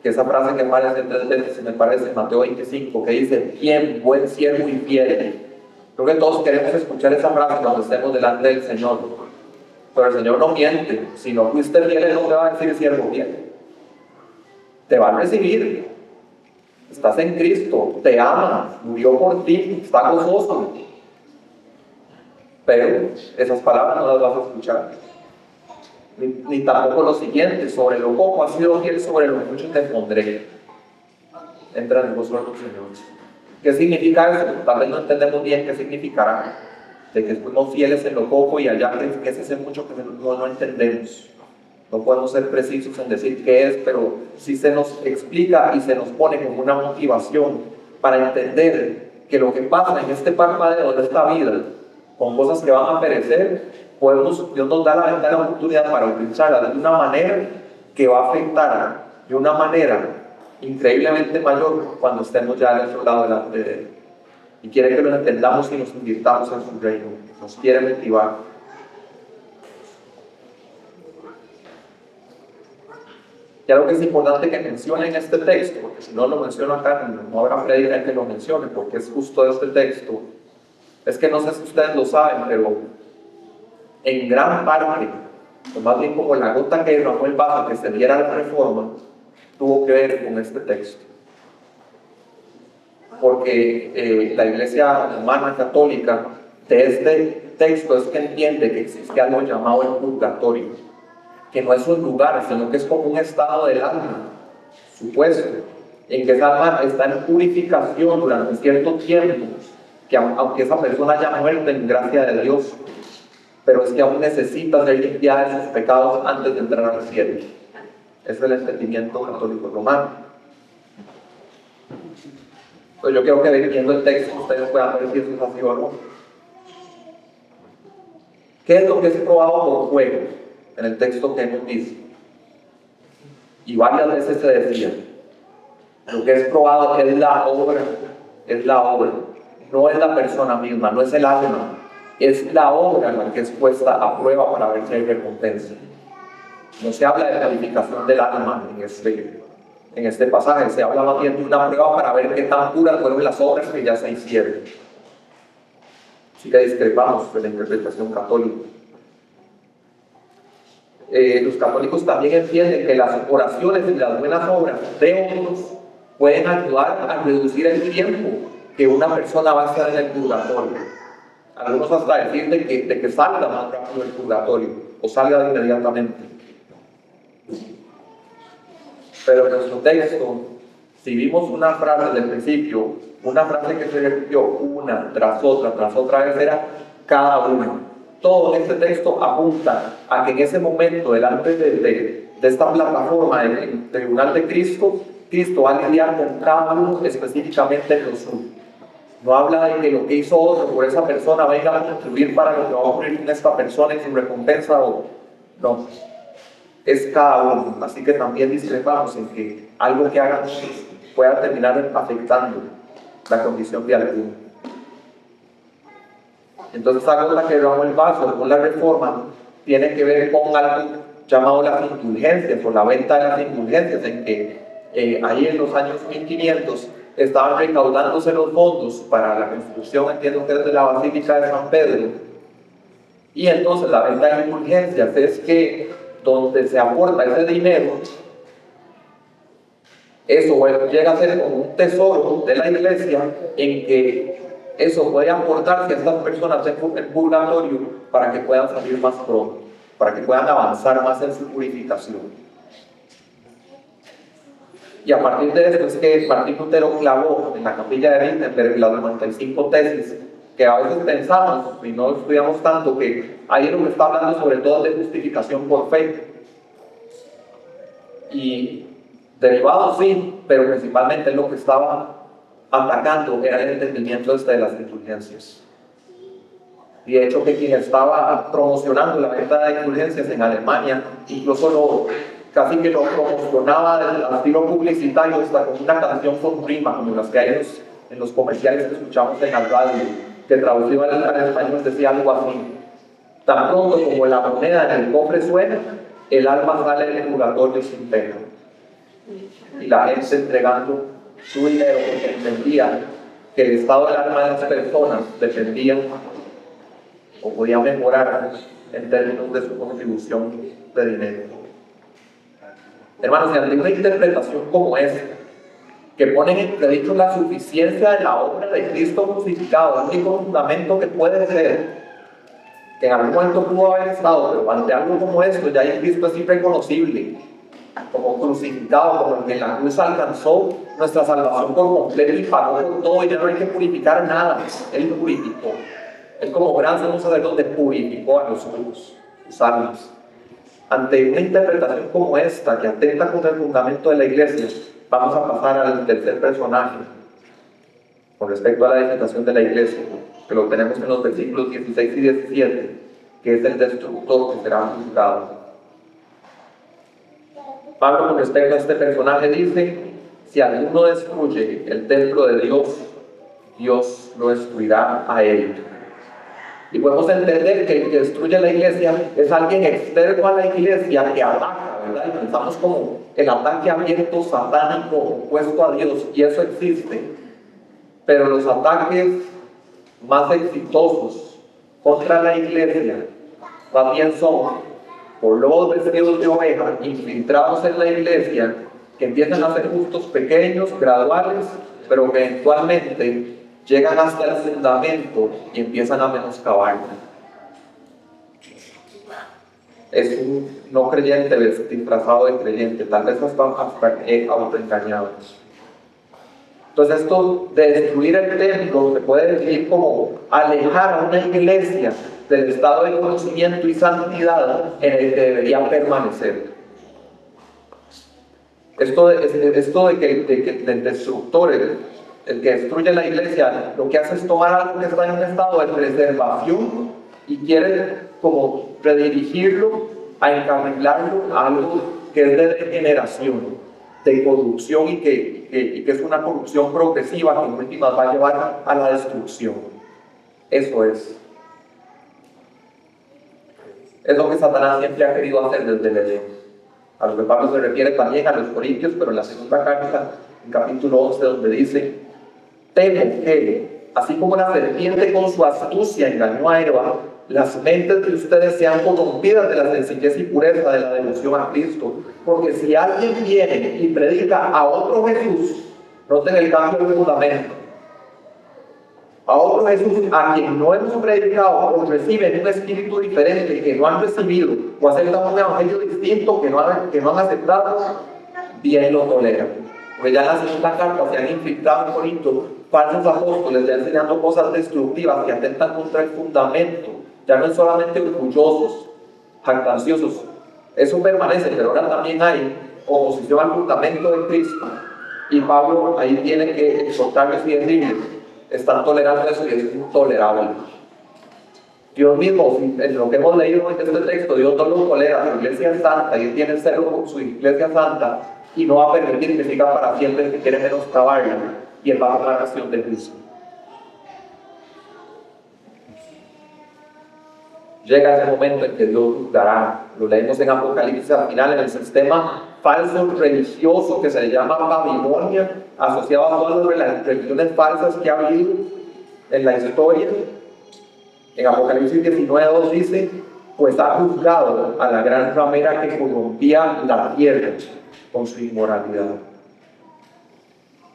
que esa frase que aparece 3 veces, me parece en Mateo 25, que dice: bien, buen siervo y fiel. Creo que todos queremos escuchar esa frase cuando estemos delante del Señor. Pero el Señor no miente. Si no fuiste fiel, Él no te va a decir siervo fiel. Te va a recibir. Estás en Cristo, te ama, murió por ti, está gozoso. Pero esas palabras no las vas a escuchar. ni tampoco lo siguiente: sobre lo poco has sido fiel, sobre lo mucho te pondré. Entra en el gozo de tu Señor. ¿Qué significa eso? Tal vez no entendemos bien qué significará, de que fuimos fieles en lo poco y allá que es ese mucho que no entendemos. No podemos ser precisos en decir qué es, pero sí se nos explica y se nos pone como una motivación para entender que lo que pasa en este parpadeo de esta vida, con cosas que van a perecer, Dios nos da la oportunidad para utilizarlas de una manera que va a afectar de una manera increíblemente mayor cuando estemos ya al otro lado delante de Él. Y quiere que lo entendamos y nos invirtamos en su reino. Nos quiere motivar. Y algo que es importante que mencione en este texto, porque si no lo menciono acá, no habrá prédica que lo mencione, porque es justo este texto, es que no sé si ustedes lo saben, pero en gran parte, o más bien como la gota que derramó el vaso que se diera la reforma, tuvo que ver con este texto. Porque la Iglesia Romana Católica de este texto es que entiende que existe algo llamado el purgatorio, que no es un lugar, sino que es como un estado del alma, supuesto, en que esa alma está en purificación durante cierto tiempo, que aunque esa persona haya muerto en gracia de Dios, pero es que aún necesita ser limpiada de sus pecados antes de entrar al cielo. Ese es el entendimiento católico romano. Entonces yo creo que viendo el texto ustedes puedan ver si eso es así o no. ¿Qué es lo que es probado por fuego? En el texto que hemos visto. Y varias veces se decía, lo que es probado es la obra, no es la persona misma, no es el alma, es la obra la que es puesta a prueba para ver si hay recompensa. No se habla de calificación del alma en este pasaje, se habla más bien de una prueba para ver qué tan puras fueron las obras que ya se hicieron. Así que discrepamos de la interpretación católica. Los católicos también entienden que las oraciones y las buenas obras de otros pueden ayudar a reducir el tiempo que una persona va a estar en el purgatorio. Algunos hasta decir de que salga más rápido del purgatorio o salga inmediatamente. Pero en nuestro texto, si vimos una frase del principio, una frase que se repitió una tras otra vez, era cada uno. Todo este texto apunta a que en ese momento, delante de esta plataforma del tribunal de Cristo va a lidiar con cada uno específicamente en lo suyo. No habla de que lo que hizo otro por esa persona venga a contribuir para lo que va a ocurrir con esta persona en su recompensa o no. Es cada uno. Así que también discrepamos en que algo que hagan pueda terminar afectando la condición de alguno. Entonces, algo la que derramó el vaso con la reforma tiene que ver con algo llamado las indulgencias o la venta de las indulgencias, en que ahí en los años 1500 estaban recaudándose los fondos para la construcción, entiendo que es de la Basílica de San Pedro, y entonces la venta de indulgencias es que donde se aporta ese dinero, eso llega a ser como un tesoro de la iglesia en que eso puede aportarse a estas personas en el purgatorio para que puedan salir más pronto, para que puedan avanzar más en su purificación. Y a partir de esto es que Martín Lutero clavó en la capilla de Wittenberg las 95 tesis, que a veces pensamos y no estudiamos tanto, que ahí lo que está hablando sobre todo de justificación por fe. Y derivado sí, pero principalmente lo que estaba atacando era el entendimiento de las indulgencias. Y de hecho que quien estaba promocionando la venta de indulgencias en Alemania, incluso casi que lo promocionaba al estilo publicitario, hasta con una canción con rima, como las que hay en los comerciales que escuchamos en la radio, que traducido al español decía algo así: tan pronto como la moneda en el cofre suena, el alma sale del purgatorio sin pena. Y la gente entregando su dinero porque entendía que el estado del alma de las personas dependía o podía mejorar en términos de su contribución de dinero. Hermanos, ante una interpretación como esta, que pone en entredicho la suficiencia de la obra de Cristo crucificado, el único fundamento que puede ser que en algún momento pudo haber estado, pero ante algo como esto, ya Cristo es irreconocible, como crucificado, como el que en la cruz alcanzó nuestra salvación por completo y pagó por todo, y ya no hay que purificar nada. Él purificó. Él, como gran sumo sacerdote, purificó a los suyos, sus almas. Ante una interpretación como esta, que atenta contra el fundamento de la iglesia, vamos a pasar al tercer personaje con respecto a la edificación de la iglesia, que lo tenemos en los versículos 16 y 17, que es el destructor que será juzgado. Pablo, con respecto a este personaje, dice: si alguno destruye el templo de Dios, Dios lo destruirá a él. Y podemos entender que el que destruye la iglesia es alguien externo a la iglesia que ataca, ¿verdad? Y pensamos como el ataque abierto satánico opuesto a Dios, y eso existe. Pero los ataques más exitosos contra la iglesia más bien son por lobos vestidos de oveja infiltrados en la iglesia, que empiezan a ser justos pequeños, graduales, pero que eventualmente llegan hasta el fundamento y empiezan a menoscabarlo. Es un no creyente disfrazado de creyente, tal vez hasta autoengañado. Entonces, esto de destruir el templo se puede definir como alejar a una iglesia del estado de conocimiento y santidad en el que debería permanecer. Esto de que el destructor, el que destruye la iglesia, lo que hace es tomar algo que está en un estado de preservación y quiere como redirigirlo, a encarrilarlo a algo que es de degeneración, de corrupción, y que es una corrupción progresiva que en últimas va a llevar a la destrucción. Eso es lo que Satanás siempre ha querido hacer desde el Edén. A lo que Pablo se refiere también a los Corintios, pero en la segunda carta, en capítulo 11, donde dice: temo que, así como la serpiente con su astucia engañó a Eva, las mentes de ustedes sean corrompidas de la sencillez y pureza de la devoción a Cristo. Porque si alguien viene y predica a otro Jesús, noten el cambio de fundamento, a otro Jesús a quien no hemos predicado, o reciben un espíritu diferente que no han recibido, o aceptan un evangelio distinto que no han aceptado, bien lo toleran. Porque ya en la segunda carta se han infiltrado en Corinto falsos apóstoles, ya enseñando cosas destructivas que atentan contra el fundamento. Ya no es solamente orgullosos, jactanciosos, eso permanece, pero ahora también hay oposición al fundamento de Cristo. Y Pablo ahí tiene que exhortarles y decirles: están tolerando eso y es intolerable. Dios mismo, en lo que hemos leído en este texto, Dios no lo tolera. Su iglesia es santa y Él tiene celo con su iglesia santa, y no va a permitir que siga para siempre el que quiere menoscabarla, y Él va a tomar la acción de Cristo. Llega ese momento en que Dios juzgará. Lo leemos en Apocalipsis al final, en el sistema falso religioso que se le llama Babilonia, asociado a todas las religiones falsas que ha habido en la historia. En Apocalipsis 19:2 dice: pues ha juzgado a la gran ramera que corrompía la tierra con su inmoralidad.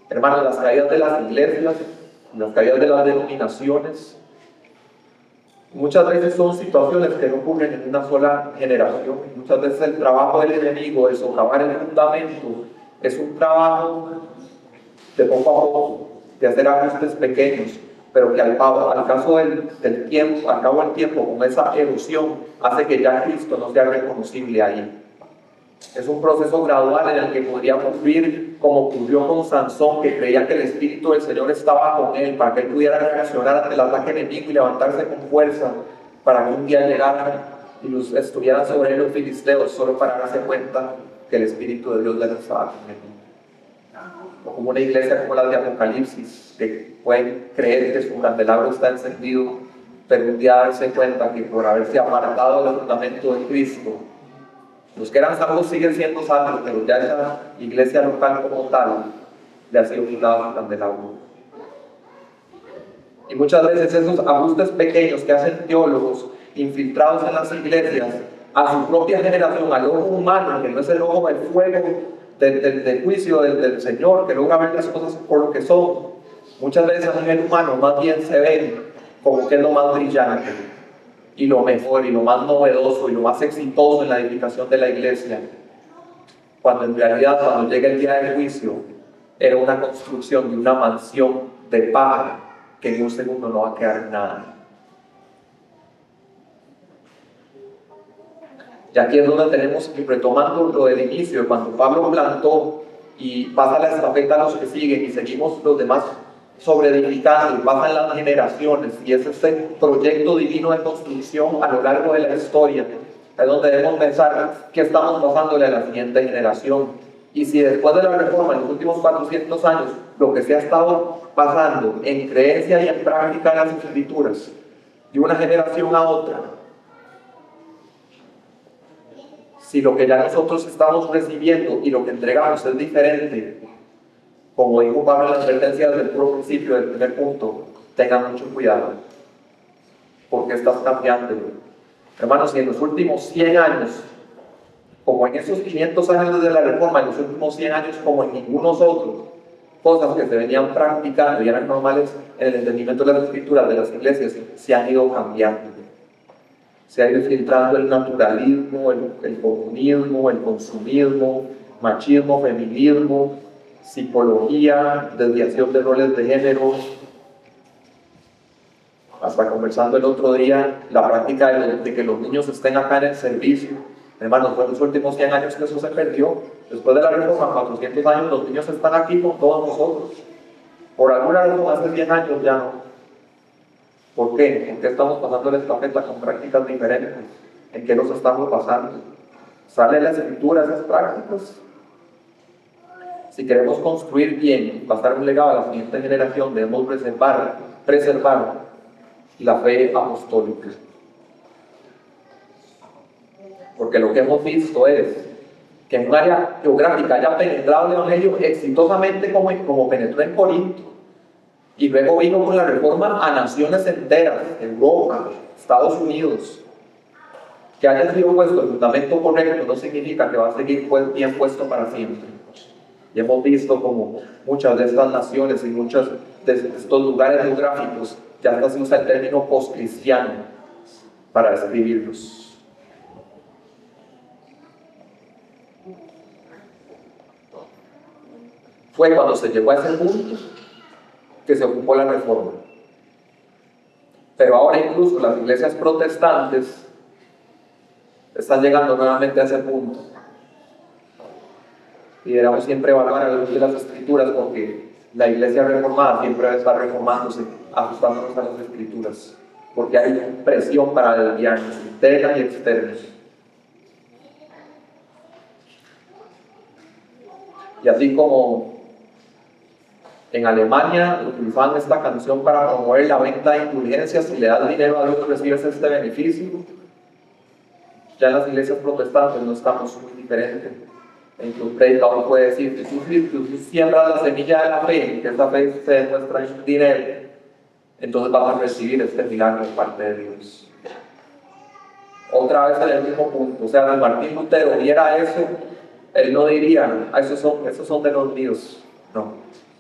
Hermanos, las caídas de las iglesias, las caídas de las denominaciones, muchas veces son situaciones que no ocurren en una sola generación. Muchas veces el trabajo del enemigo de socavar el fundamento es un trabajo de poco a poco, de hacer ajustes pequeños, pero que al cabo del tiempo, al cabo del tiempo, con esa erosión, hace que ya Cristo no sea reconocible ahí. Es un proceso gradual en el que podríamos vivir como ocurrió con Sansón, que creía que el Espíritu del Señor estaba con él para que él pudiera reaccionar ante el ataque enemigo y levantarse con fuerza, para que un día llegaran y estuvieran sobre él los filisteos, solo para darse cuenta que el Espíritu de Dios le estaba con él. O como una iglesia como la de Apocalipsis, que pueden creer que su candelabro está encendido, pero un día darse cuenta que por haberse apartado del fundamento de Cristo, los que eran salvos siguen siendo salvos, pero ya esa iglesia local como tal le ha sido quitado el candelabro. Y muchas veces esos ajustes pequeños que hacen teólogos infiltrados en las iglesias, a su propia generación, al ojo humano, que no es el ojo del fuego del juicio del Señor, que logra ver las cosas por lo que son, muchas veces a nivel humano más bien se ven como que es lo más brillante. y lo mejor y lo más novedoso y lo más exitoso en la edificación de la iglesia, cuando en realidad cuando llega el día del juicio era una construcción de una mansión de paja que en un segundo no va a quedar nada. Y aquí es donde tenemos que, retomando lo del inicio, cuando Pablo plantó y pasa la estafeta a los que siguen y seguimos los demás sobreedificando y pasan las generaciones, y es este proyecto divino de construcción a lo largo de la historia, es donde debemos pensar qué estamos pasándole a la siguiente generación. Y si después de la reforma, en los últimos 400 años, lo que se ha estado pasando en creencia y en práctica de las escrituras, de una generación a otra, si lo que ya nosotros estamos recibiendo y lo que entregamos es diferente, como dijo Pablo en la advertencia desde el puro principio del primer punto, tengan mucho cuidado, porque estás cambiando. Hermanos, si en los últimos 100 años, como en esos 500 años desde la reforma, en los últimos 100 años como en ningunos otros, cosas que se venían practicando y eran normales en el entendimiento de las escrituras de las iglesias, se han ido cambiando. Se ha ido filtrando el naturalismo, el comunismo, el consumismo, machismo, feminismo, psicología, desviación de roles de género. Hasta conversando el otro día, la práctica de que los niños estén acá en el servicio. Hermanos, fue en los últimos 100 años que eso se perdió. Después de la reforma, 400 años, los niños están aquí con todos nosotros. Por alguna razón, hace 100 años ya no. ¿Por qué? ¿En qué estamos pasando la estafeta con prácticas diferentes? ¿En qué nos estamos pasando? ¿Sale la escritura esas prácticas? Si queremos construir bien y pasar un legado a la siguiente generación, debemos preservar la fe apostólica. Porque lo que hemos visto es que en un área geográfica haya penetrado el Evangelio exitosamente como penetró en Corinto, y luego vino con la reforma a naciones enteras, Europa, Estados Unidos. Que haya sido puesto el fundamento correcto no significa que va a seguir bien puesto para siempre. Y hemos visto como muchas de estas naciones y muchos de estos lugares geográficos ya hasta se usa el término postcristiano para describirlos. Fue cuando se llegó a ese punto que se ocupó la reforma. Pero ahora incluso las iglesias protestantes están llegando nuevamente a ese punto. Y debemos siempre evaluar a la luz de las escrituras, porque la iglesia reformada siempre debe estar reformándose, ajustándonos a las escrituras, porque hay presión para desviarnos interna y externa. Y así como en Alemania utilizaban esta canción para promover la venta de indulgencias, si le das dinero a Dios recibes este beneficio, ya en las iglesias protestantes no estamos muy diferentes. En que un predicador puede decir que tú siembras la semilla de la fe, y que esa fe se demuestra en dinero, entonces vas a recibir este milagro de parte de Dios. Otra vez en el mismo punto, o sea, si Martín Lutero viera eso, él no diría, esos son de los míos, no,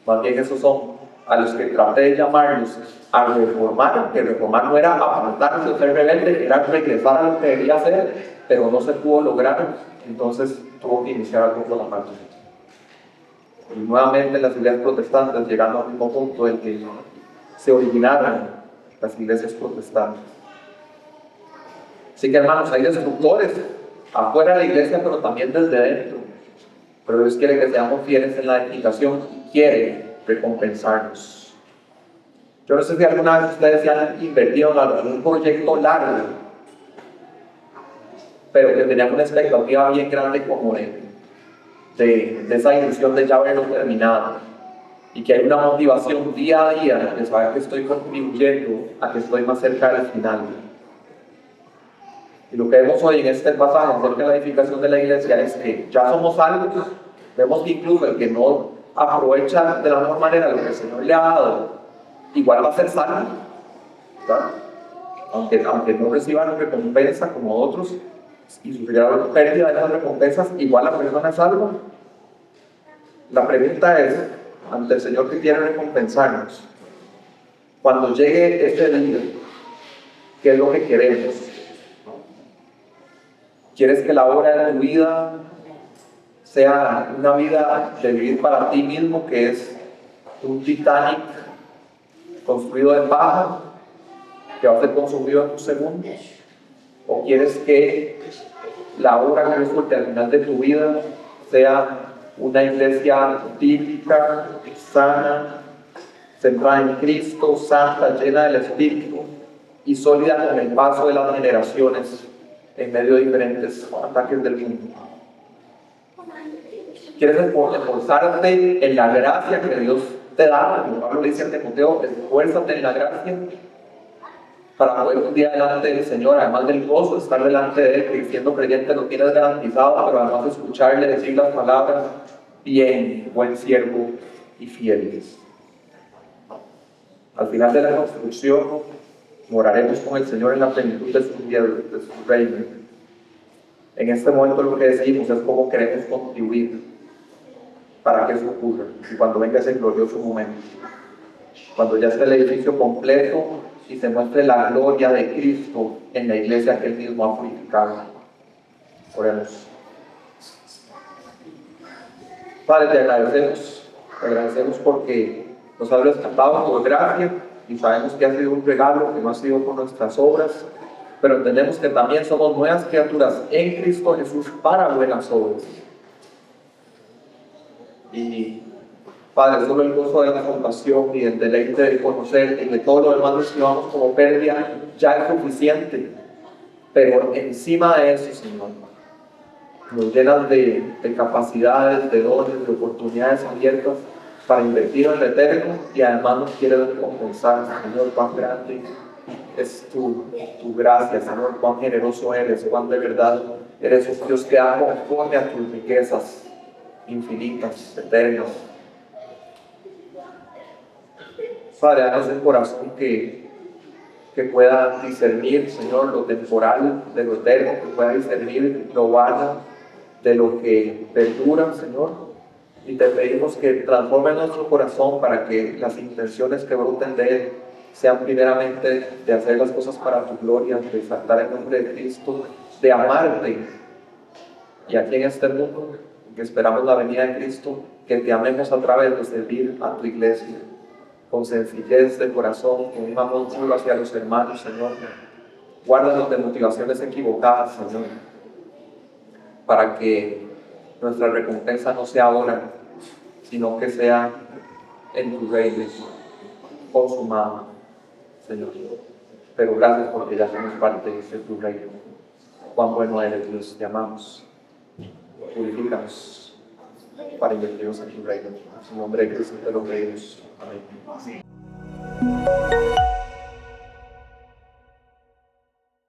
más bien esos son a los que traté de llamarlos a reformar, que reformar no era apartarse o ser rebelde, era regresar a lo que debía hacer, pero no se pudo lograr, entonces tuvo que iniciar algo por la parte. Y nuevamente las iglesias protestantes llegando al mismo punto en que se originaron las iglesias protestantes. Así que hermanos, hay destructores afuera de la iglesia, pero también desde dentro. Pero Dios quiere que seamos fieles en la edificación y quiere recompensarnos. Yo no sé si alguna vez ustedes se han invertido en un proyecto largo, pero que tenían una expectativa bien grande como de esa ilusión de ya verlo terminado, y que hay una motivación día a día de saber que estoy contribuyendo a que estoy más cerca del final. Y lo que vemos hoy en este pasaje acerca de la edificación de la iglesia es que ya somos salvos. Vemos que incluso el que no aprovecha de la mejor manera lo que el Señor le ha dado, igual va a ser salvo, ¿verdad? Aunque no reciba la recompensa como otros y sufrirá la pérdida de esas recompensas, igual la persona es salva. La pregunta es, ante el Señor que quiere recompensarnos, cuando llegue este día, ¿Qué es lo que queremos? ¿Quieres que la obra de tu vida sea una vida de vivir para ti mismo, que es un Titanic construido de paja, que va a ser consumido en un segundo? ¿O quieres que la obra que resulte al final de tu vida sea una iglesia típica, sana, centrada en Cristo, santa, llena del Espíritu y sólida con el paso de las generaciones en medio de diferentes ataques del mundo? ¿Quieres esforzarte en la gracia que Dios te da? Como Pablo le dice a Timoteo, esfuérzate en la gracia para poder un día delante del Señor, además del gozo, estar delante de Él, que siendo creyente lo tienes garantizado, pero además escucharle decir las palabras: bien, buen siervo y fiel. Al final de la construcción, moraremos con el Señor en la plenitud de su reino. En este momento lo que decimos es cómo queremos contribuir para que eso ocurra, y cuando venga ese glorioso momento, cuando ya esté el edificio completo y se muestre la gloria de Cristo en la iglesia que Él mismo ha purificado. Oremos. Padre, te agradecemos porque nos has rescatado por gracia y sabemos que ha sido un regalo, que no ha sido por nuestras obras, pero entendemos que también somos nuevas criaturas en Cristo Jesús para buenas obras. Y Padre, solo el gozo de la compasión y el deleite de conocerte y de todo lo demás que llevamos como pérdida ya es suficiente. Pero encima de eso, Señor, nos llenas de capacidades, de dones, de oportunidades abiertas para invertir en el eterno, y además nos quieres recompensar, Señor. Cuán grande es tu gracia, Señor, cuán generoso eres, cuán de verdad eres un Dios que da conforme a tus riquezas infinitas, eternas. Padre, danos el corazón que pueda discernir, Señor, lo temporal de lo eterno, que pueda discernir lo vano de lo que perdura, Señor. Y te pedimos que transforme nuestro corazón para que las intenciones que broten de Él sean primeramente de hacer las cosas para tu gloria, de exaltar el nombre de Cristo, de amarte. Y aquí en este mundo, que esperamos la venida de Cristo, que te amemos a través de servir a tu iglesia, con sencillez de corazón, con un amor puro hacia los hermanos, Señor. Guárdanos de motivaciones equivocadas, Señor, para que nuestra recompensa no sea ahora, sino que sea en tu reino consumada, Señor. Pero gracias porque ya somos parte de tu reino. Cuán bueno eres, Dios, te amamos. Purifícanos para invertirnos en tu reino. En su nombre de Cristo te lo pedimos. Amén.